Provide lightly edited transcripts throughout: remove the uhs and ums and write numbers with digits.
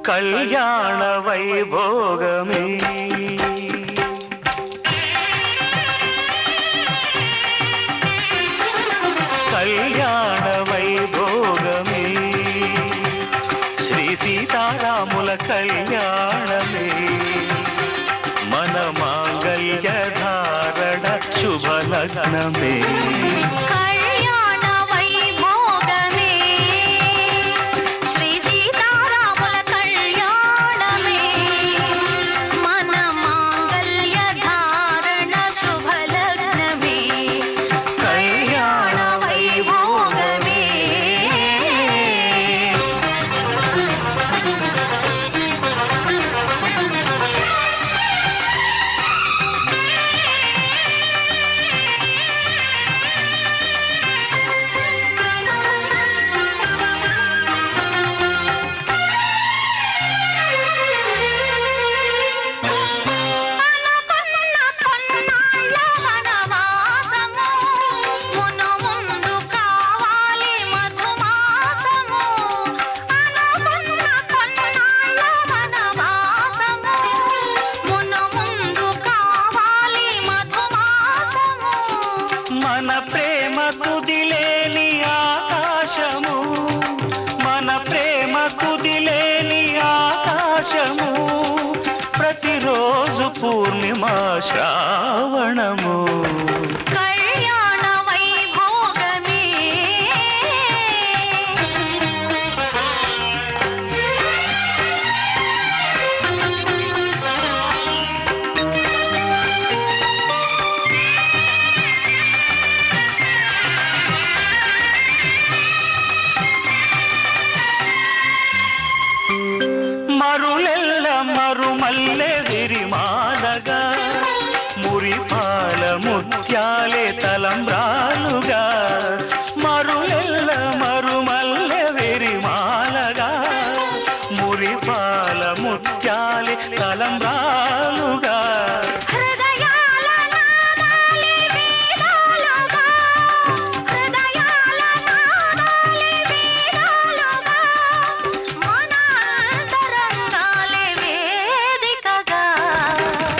కళ్యాణ వైభోగమే కళ్యాణ వైభోగమే శ్రీ సీతారాముల కళ్యాణమే మన మాంగళ్య ధారణ శుభలగ్నమే మన ప్రేమ కుదిలేని ఆకాశము మన ప్రేమ కుదిలేని ఆకాశము ప్రతిరోజు పూర్ణిమా శ్రావణము మరులెల్ల మరుమల్లె విరిమాలగా మురిపాల ముత్యాలే తలంబ్రాలుగా మరులెల్ల మరుమల్లె విరిమాలగా మురిపాల ముత్యాలే తలంబ్రాలుగా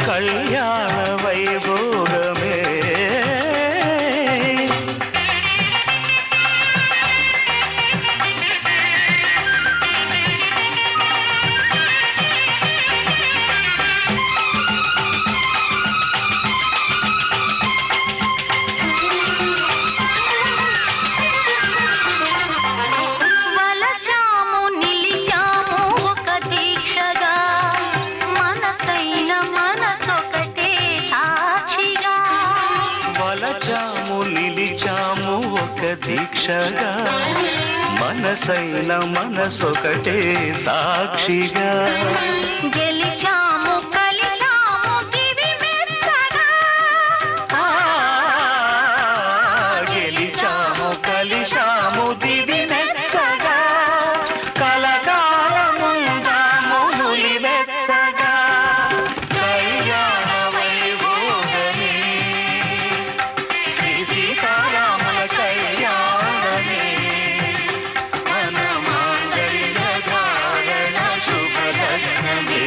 కళ్యాణ వైభోగమే వలచాము నిలిచాము ఒక దీక్షగా మనసైన మనసొకటే సాక్షిగా గెలిచాము కలిచాము దివి మెచ్చగా గెలిచాము కలిశాము దివి మెచ్చగా కలకాలముందాము నులి మెచ్చగా కళ్యాణ వైభోగమే శ్రీ సీతారాముల కళ్యాణమే మన మాంగళ్య ధారణ శుభలగ్నమే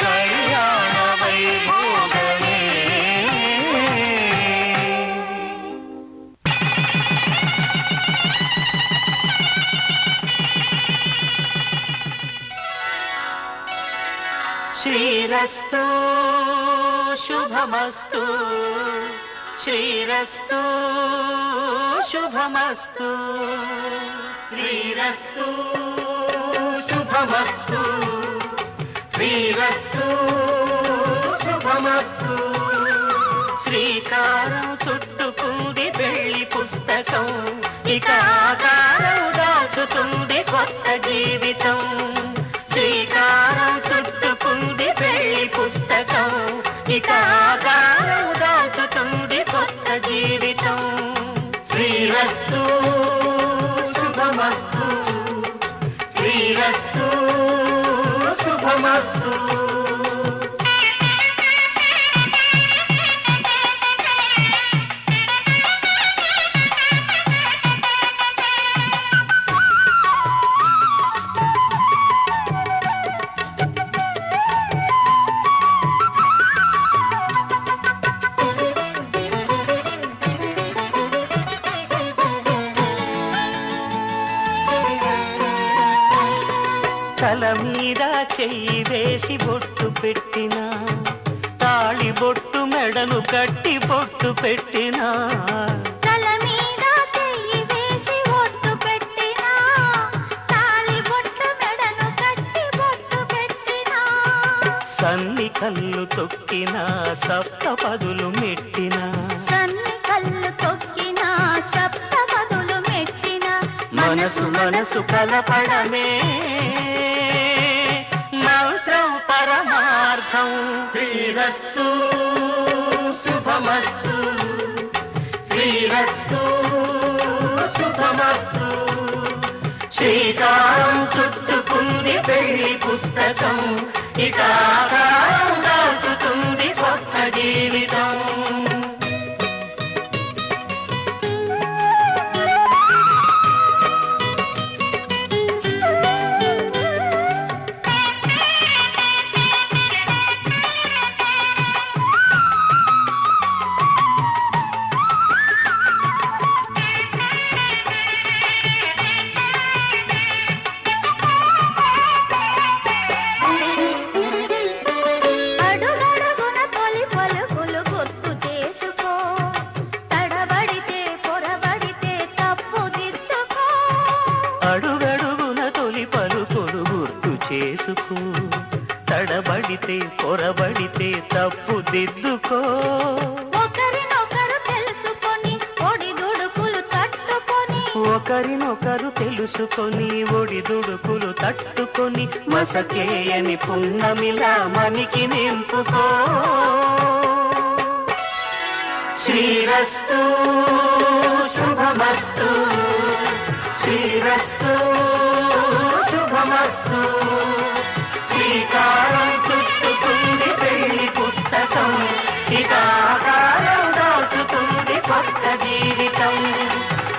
కళ్యాణ వైభోగమే శ్రీరస్తు శుభమస్తు శ్రీరస్తు శుభమస్తు శ్రీరస్తు శుభమస్తు శ్రీరస్తు శుభమస్తు శ్రీకారం చుట్టుకుంది పెళ్లి పుస్తకం ఇక ఆకారం దాచుతుంది కొత్త జీవితం శ్రీకారం చుట్టుకుంది పెళ్లి పుస్తకం ఇక ఆకారం దాచుతుంది కొత్త జీవితం శ్రీరస్తు శుభమస్తు శ్రీరస్తు శుభమస్తు తల మీద చెయ్యి వేసి బొట్టు పెట్టినా తాళి బొట్టు మెడను కట్టి బొట్టు పెట్టినా తల మీద చెయ్యి వేసి ఒట్టు పెట్టినా తాళి బొట్టు మెడను కట్టి బొట్టు పెట్టినా సన్ని కళ్ళు తొక్కినా సప్త పదులు మెట్టినా సన్ని కళ్ళు తొక్కినా సప్త పదులు మెట్టినా మనసు మనసు కలపడమే మంత్రం పరమార్థం శ్రీరస్తు శుభమస్తు శ్రీరస్తు శుభమస్తు శ్రీకారం చుట్టుకుంది పెళ్లి పుస్తకం ఇక ఆకారం దాచుతుంది కొత్త జీవితం అడుగడుగున తొలి పలుకులు గుర్తు చేసుకో తడబడితే పొరబడితే తప్పు దిద్దుకో అడుగడుగున తొలి పలుకులు గుర్తు చేసుకో తడబడితే పొరబడితే తప్పు దిద్దుకో ఒకరినొకరు తెలుసుకొని ఒడిదుడుకులు తట్టుకొని ఒకరినొకరు తెలుసుకొని ఒడిదుడుకులు తట్టుకొని మసకేయని పున్నమిలా మనికి నింపుకో శ్రీరస్తు శుభమస్తు శ్రీరస్తు శుభమస్తు శ్రీకారం చుట్టుకుంది పెళ్లి పుస్తకం ఇక ఆకారం దాచుతుంది కొత్త జీవితం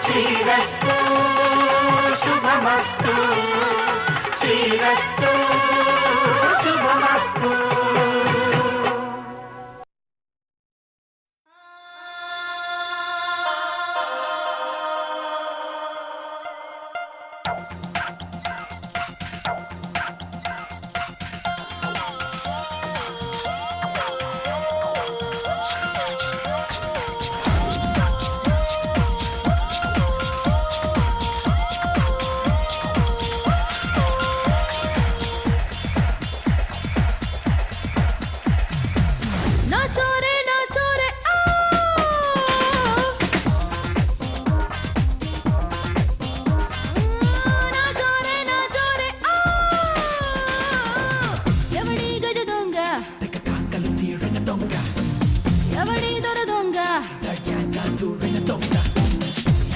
శ్రీరస్తు శుభమస్తు శ్రీరస్తు శుభమస్తు నా చోరే ఆ నా చోరే ఆ ఎవడి గజ దొంగ ఎవడి దొర దొంగ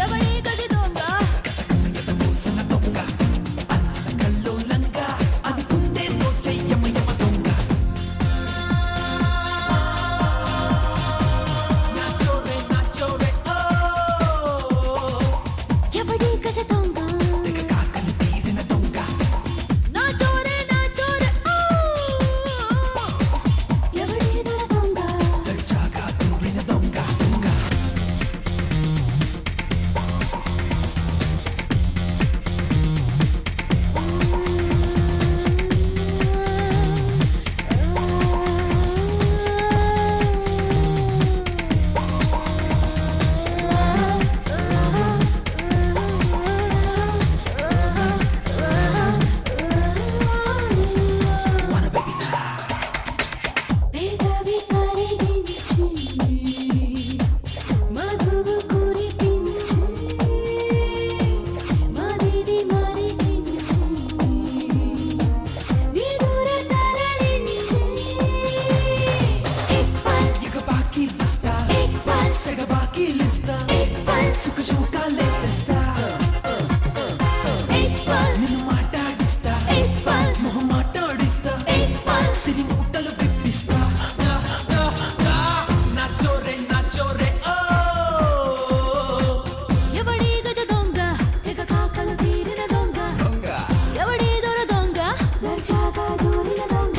ఎవడి గజ దొంగ ఎవడి గజ దొంగ నా చోరే ఆ ఎవడి దొర దొంగ పేదవి కరిగించి మధువు కురిపించి మదిని మరిగించి విదుర తరలించి एक पल एक पल సుఖ శోకాలే తెస్తా एक पल నిన్ను మాట్లాడిస్తా एक पल మొహం మాట్లాడిస్తా एक पल సిరి మూటలు విప్పిస్తా నా చోరే ఓ ఎవడి గజ దొంగ తెగ కాకలు తీరిన దొంగ ఎవడి దొర దొంగ దర్జాగా దూరిన దొంగ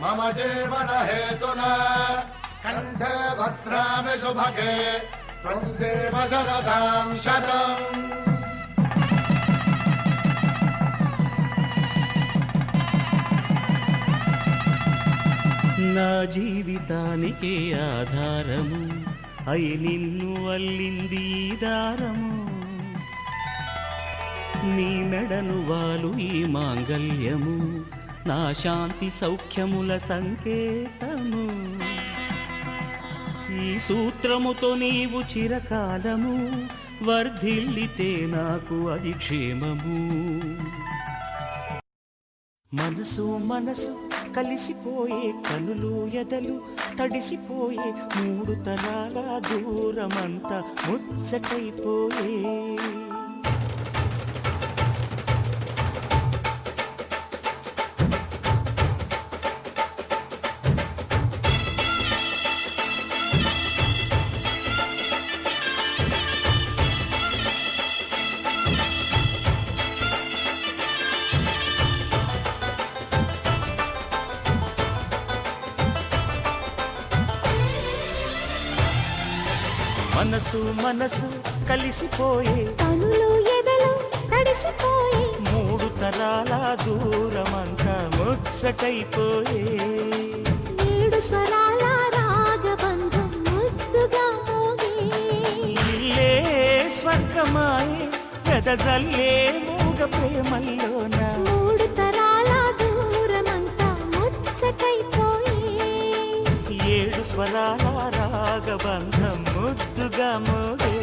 मम जीवन हेतुना कंठे भद्रामि शुभगे त्वं देव शरदां शतम्। నా జీవితానికి ఆధారము అయి నిన్ను అల్లింది దారము నీ మెడను వాలు ఈ మాంగల్యము నా శాంతి సౌఖ్యముల సంకేతము ఈ సూత్రముతో నీవు చిరకాలము వర్ధిల్లితే నాకు అది క్షేమము మనసు మనసు కలిసిపోయే కనులు ఎదలు తడిసిపోయే మూడు తరాల దూరమంతా ముచ్చటైపోయే మనసు మనసు కలిసిపోయే కనులు ఎదలు తడిసిపోయే మూడు తరాల దూరమంతా ముచ్చటైపోయే ఏడు స్వరాల రాగబంధం ముద్దుగా మోగే ఇల్లే స్వర్గమాయే వెదజల్లే మూగ ప్రేమల్లోన మూడు తరాల దూరమంతా ముచ్చటైపోయే ఏడు స్వరాల రాగబంధం ముద్దుగా మోగే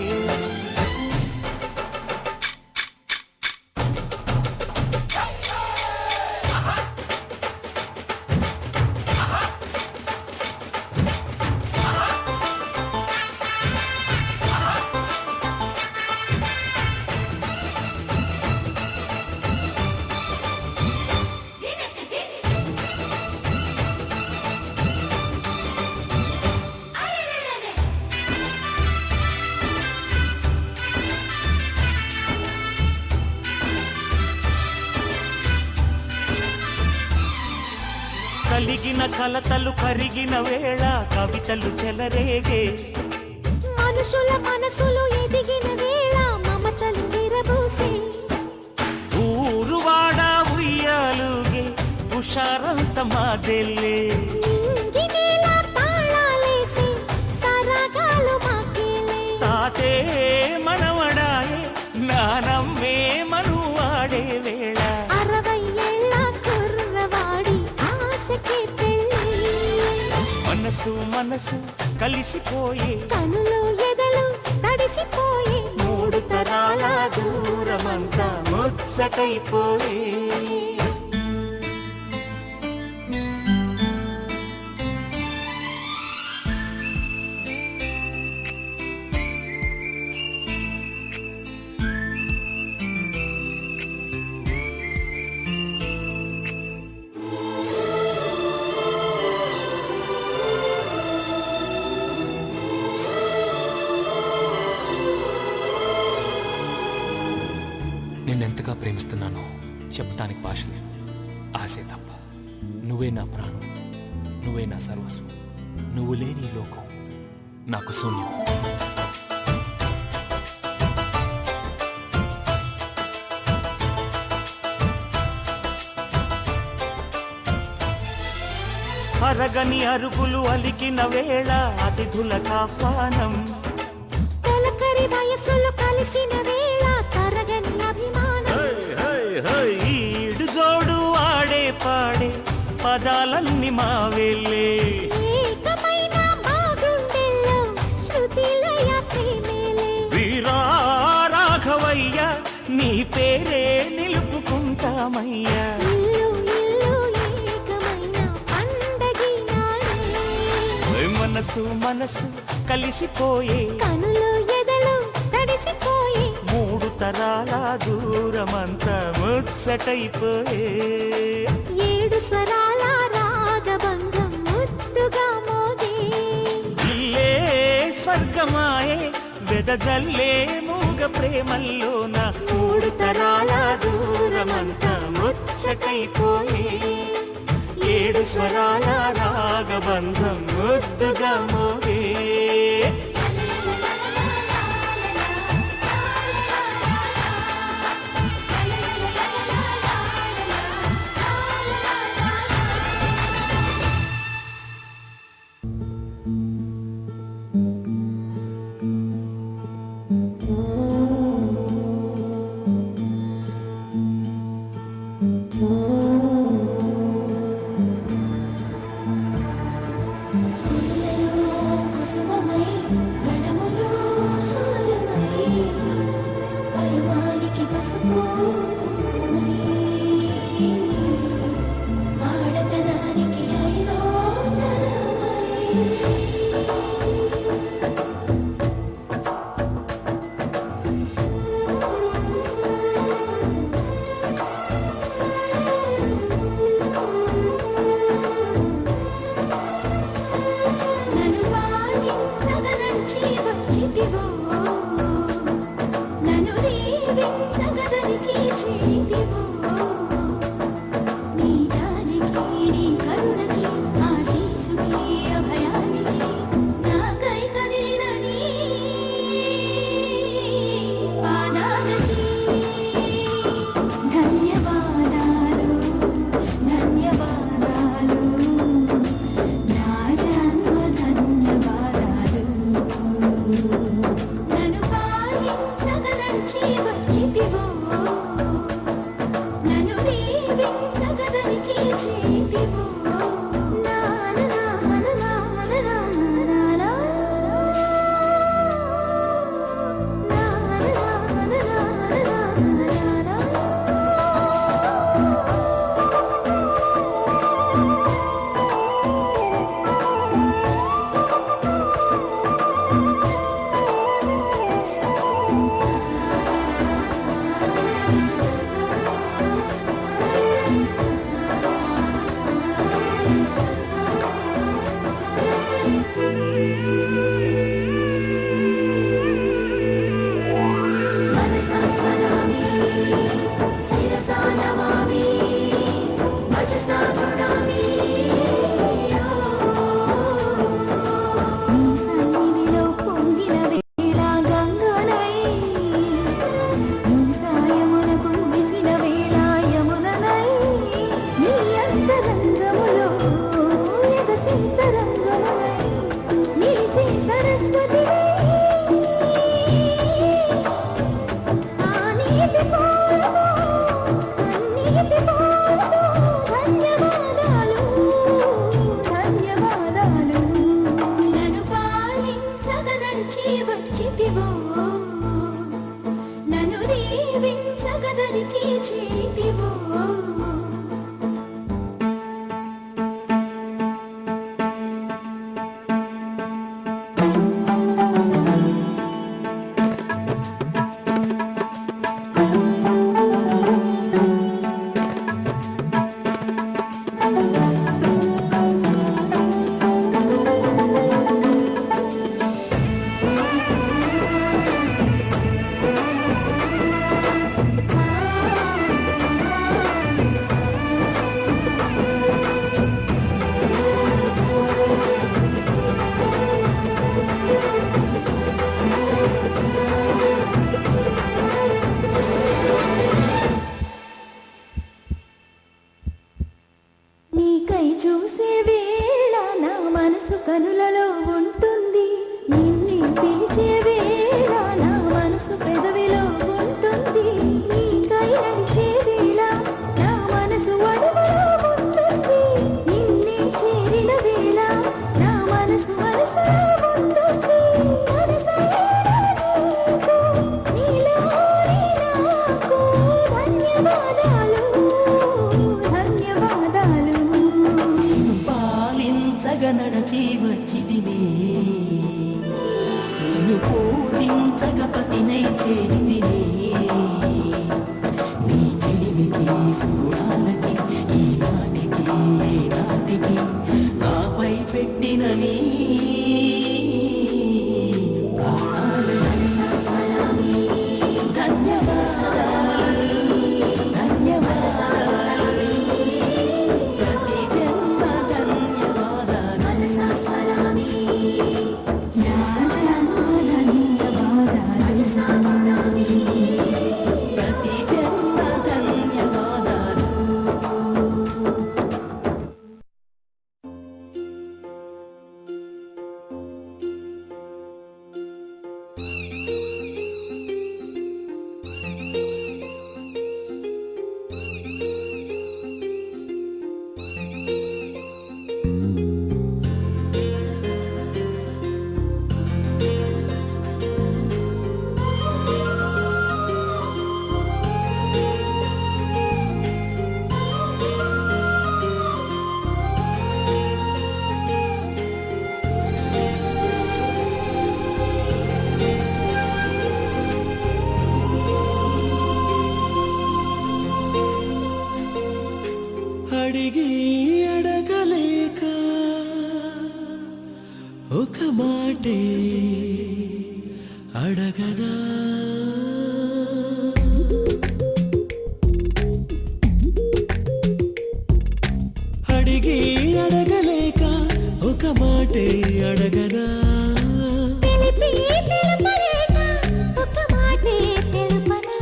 కలిగిన కలతలు కరిగిన వేళ కవితలు చెలరేగే మనుషుల మనసులు ఎదిగిన వేళ మమతలు విరబూసే ఊరువాడ ఉయ్యాలుగే హుషారంత మాదెల్లే నింగినేల తాళాలేసి సరాగాలు మాకేలే తాతే మనవడాయే నానమ్మే మనువాడే వేళ 60 ఏళ్ల కుర్రవాడి ఆశకి పెళ్ళి మనసు మనసు కలిసిపోయే కనులు ఎదలు తడిసిపోయే మూడు తరాల దూరమంతా ముచ్చటైపోయే నిన్నెంతగా ప్రేమిస్తున్నానో చెప్పటానికి భాష లేదు ఆశే తప్ప నువ్వే నా ప్రాణం నువ్వే నా సర్వస్వం నువ్వు లేని ఈ లోకం నాకు శూన్యం అరగని అరుగులు అలికిన వేళ అతిథులకు ఆహ్వానం తొలకరి వయసులు కలిసిన వేళ తరగని అభిమానం ఈడు జోడు ఆడే పాడే పదాలన్నీ మావేలే ఏకమైన మా గుండెల్లో శృతిలయ ప్రేమేలే వీరా రాఘవయ్య నీ పేరే నిలుపుకుంటామయ్యా ఇల్లు ఇల్లు ఏకమైన పండగి నాడే మనసు మనసు కలిసిపోయే కనులు ఎదలు తడిసిపోయే మూడు తరాల దూరమంతా ముచ్చటైపోయే ఏడు స్వరాల రాగబంధం ముద్దుగా మోగే ఇల్లే స్వర్గమాయే వెదజల్లే మూగ ప్రేమల్లోన మూడు తరాల దూరమంతా ముచ్చటైపోయే ఏడు స్వరాల రాగబంధం ముద్దుగా మోగే అడగనా అడిగి అడగలేక ఒక మాటే అడగనా తెలిపి తెలుపలేక ఒక మాటే తెలుపనా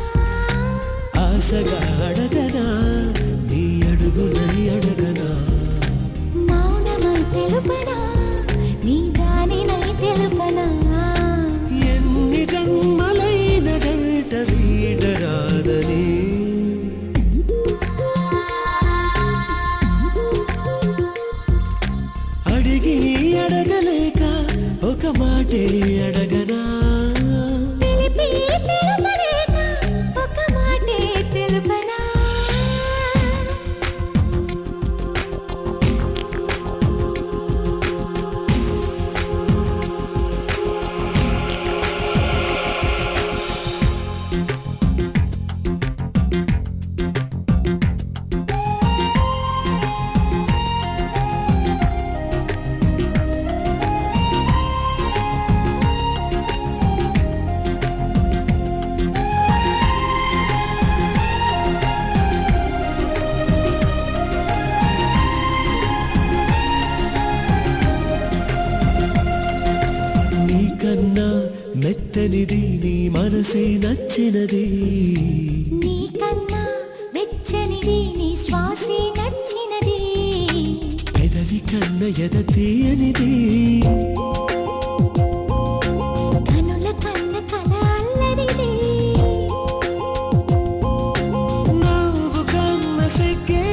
ఆశగా అడగనా నీ అడుగునై అడగనా మౌనమై తెలుపనా నీ దానినై తెలుపనా ఎన్ని జన్మలైన జంట వీడరాదని అడిగి అడగలేక ఒక మాటే అడగనా తెలిపి తెలుపలేక ఒక మాటే తెలుపనా నీకన్నా మెత్తనిది నీ మనసే నచ్చినది నీకన్నా వెచ్చనిది నీ శ్వాసే నచ్చినది పెదవి కన్న ఎద తీయనిది కనుల కన్న కల అల్లరిది నవ్వు కన్న సిగ్గే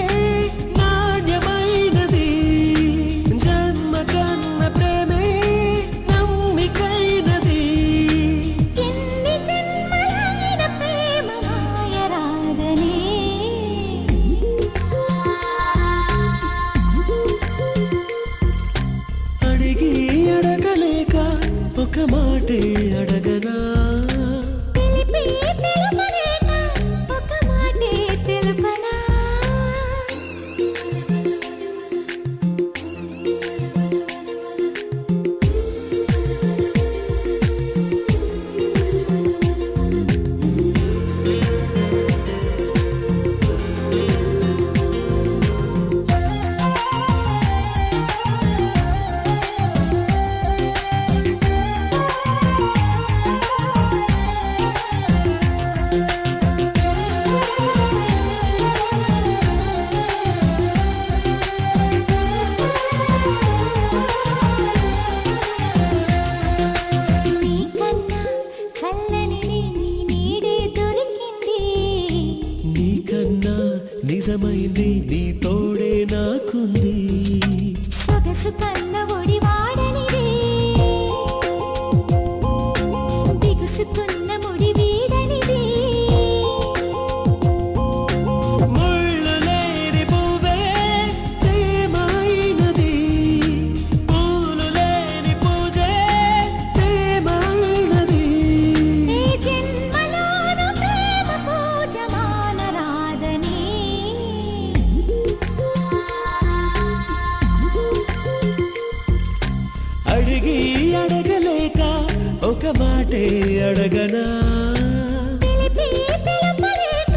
నాణ్యమైనది జన్మ కన్న ప్రేమే నమ్మికైనది ఎన్ని జన్మలైన ప్రేమ మాయరాదని అడిగి అడగలేక ఒక మాటే అడగనా తెలిపి తెలుపలేక ఒక మాటే తెలుపనా నీకన్నా చల్లనిది నీ నీడే దొరికింది నీకన్నా నిజమైంది నీ తోడే నాకుంది సొగసు కన్న ఒడి వాడనిది బిగుసుకున్న ముడి వీడనిది ముళ్ళు లేని పువ్వే ప్రేమైనది పూలు లేని పూజే ప్రేమైనది ఈ జన్మలోను ప్రేమ పూజ మానరాదని అడిగి అడగలేక ఒక మాటే అడగనా తెలిపి తెలుపలేక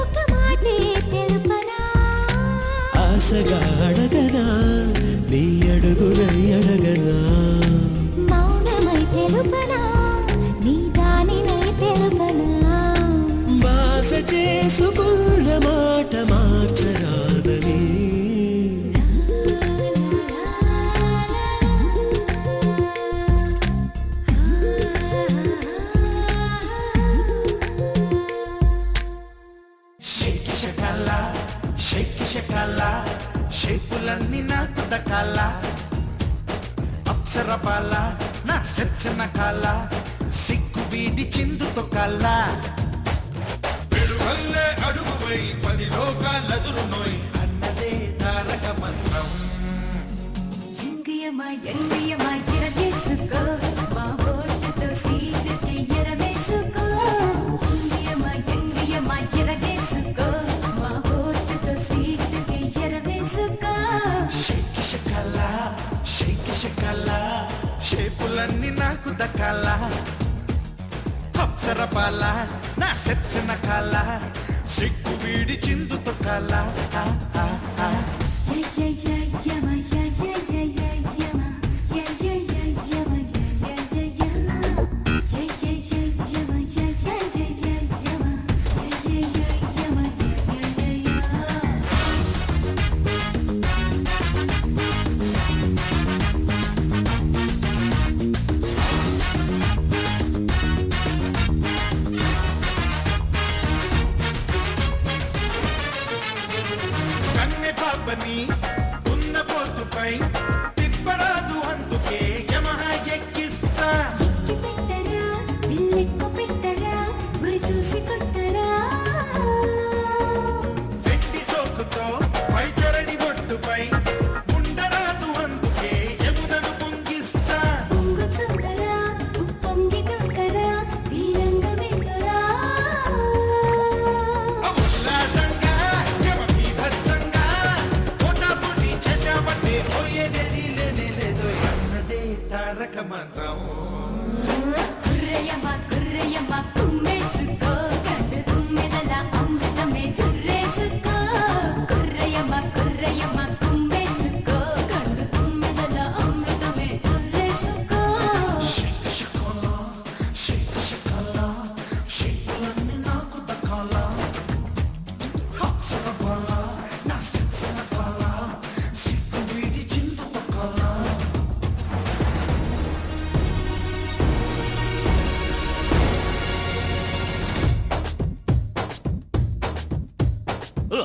ఒక మాటే తెలుపనా ఆశగా అడగనా నీ అడుగునై అడగనా మౌనమై తెలుపనా నీ దానినై తెలుపనా బాస చేసుకున్న మాట మార్చరాదని షేకి షకాల షేపులన్నీ నాకు దకాల అప్సర బాల నా సెప్సన కాల సిగ్గు వీడి చిందుతో కాల విడువల్లే అడుగువై 10 లోకాలెదురు నోయ్ అన్నదే తారక మంత్రం జింగియమా ఎంగియమా ఎరవేసుకో మా ఓటుతో సీటుకి ఎరవేసుకో జింగియమా ఎంగియమా ఎరవేసుకో మా ఓటుతో సీటుకి ఎరవేసుకో షేకి షకాల షేపులన్నీ నాకు దకాల అప్సరపాల నా సెప్సిన కాల సిగ్గు వీడి చిందుతో కాల ఉన్న పొద్దుపై తిప్పరాదు అందుకే యమహ ఎక్కిస్తా వెండి సోకుతో వైతరణి ఒడ్డుపై ఉండరాదు అందుకే యమునను పొంగిస్తా ఉల్లాసంగా యమ బీభత్సంగా పోటాపోటీ చేసావంటే పోయేదేది లేనే లేదు అన్నదే తారక మంత్రం కుర్రయమ్మ కుమ్మేసుకో కండు తుమ్మెదల అమృతమే చుర్రేసుకో కుర్రయమ్మ కుమ్మేసుకో కండు తుమ్మెదల అమృతమే చుర్రేసుకో షేక్ షకలా షేకులన్నీ నాకు దక్కాలా అప్సరపాల నా సెప్సిన కాల సిగ్గు వీడి చిందుతో కాల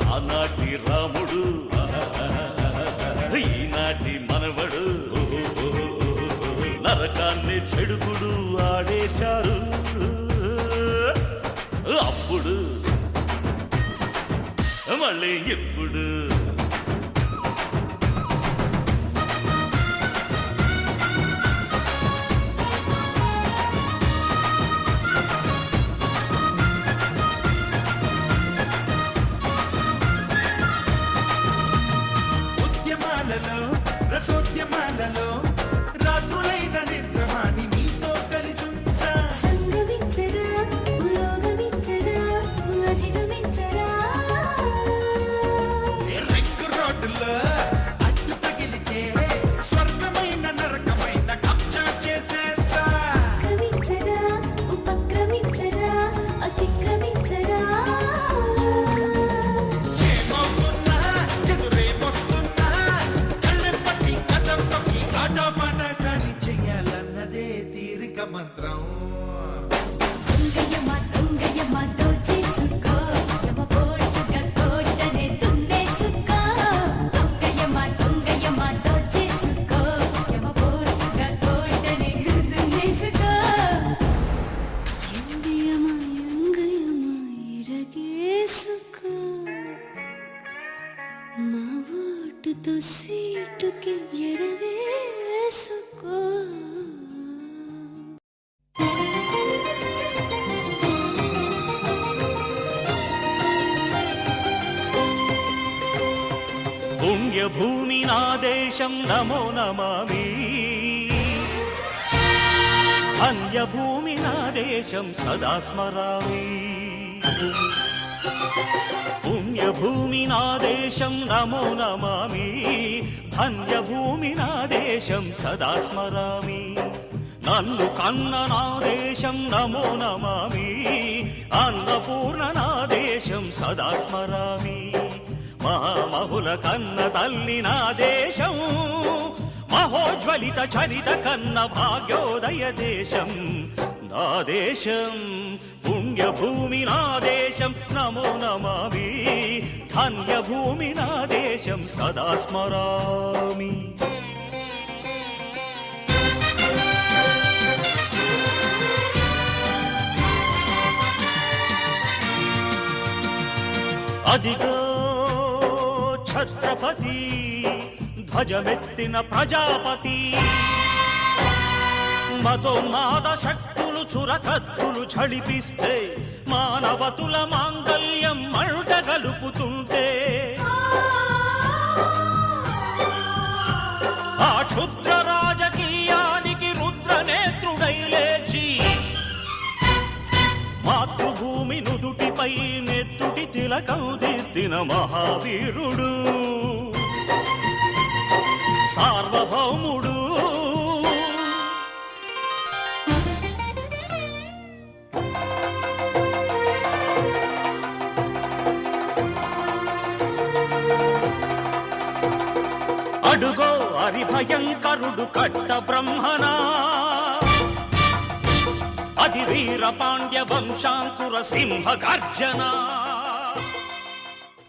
ఆనాటి రాముడు ఈనాటి మనవడు నరకాన్ని చెడుగుడు ఆడేశారు అప్పుడు మళ్ళీ ఎప్పుడు ఉద్యమాలలో రసోద్యమాలలో రాత్రులైన నిద్రమాని నీతో కలిసుంటా సంగమించరా పురోగమించరా అధిగమించరా రింగ్ రోడ్డులో అడ్డు తగిలితే స్వర్గమైన నరకమైన కబ్జా చేసేస్తా క్రమించరా ఉపక్రమించరా అతిక్రమించరా ఏమవుతున్నా ఎదురేమొస్తున్నా కళ్ళెం పట్టి కథం తొక్కి ఆటపాట కానీ చెయ్యాలన్నదే తీరిక మంత్రం దొంగయమ్మ దోచేసుకో యమ పోటుగా కోటనే దున్నేసుకో దొంగయమ్మ దోచేసుకో యమ పోటుగా కోటనే దున్నేసుకో యంగయమ్మ ఇరగేసుకో మా ఓటుతో సీటుకి ఎరవేసుకో పుణ్యభూమి నా దేశం నమో నమామి అన్యభూమి నా దేశం సదా స్మరామి పుణ్యభూమి నా దేశం నమో నమామి ధన్యభూమి నా దేశం సదా స్మరామి నన్ను కన్న నా దేశం నమో నమామి అన్నపూర్ణ నా దేశం సదా స్మరామి మహామహుల కన్న తల్లి నా దేశం మహోజ్వలిత చరిత కన్న భాగ్యోదయ దేశం నా దేశం పుణ్యభూమి నా దేశం నమో నమామి ధన్యభూమి నా దేశం సదా స్మరామి అదిగో ఛత్రపతి ధ్వజమెత్తిన ప్రజాపతి మతోన్మాద శక్తులు చురకత్తులు ఝళిపిస్తే మానవతుల మాంగల్యం మంట గలుపుతుంటే ఆ క్షుద్ర రాజకీయానికి రుద్రనేత్రుడై లేచి తిలకౌదిద్దిన మహావీరుడు సార్వభౌముడు. అడుగో హరిభయంకరుడు కట్ట బ్రహ్మనా, అది వీర పాండ్య వంశాంకుర సింహ గర్జన.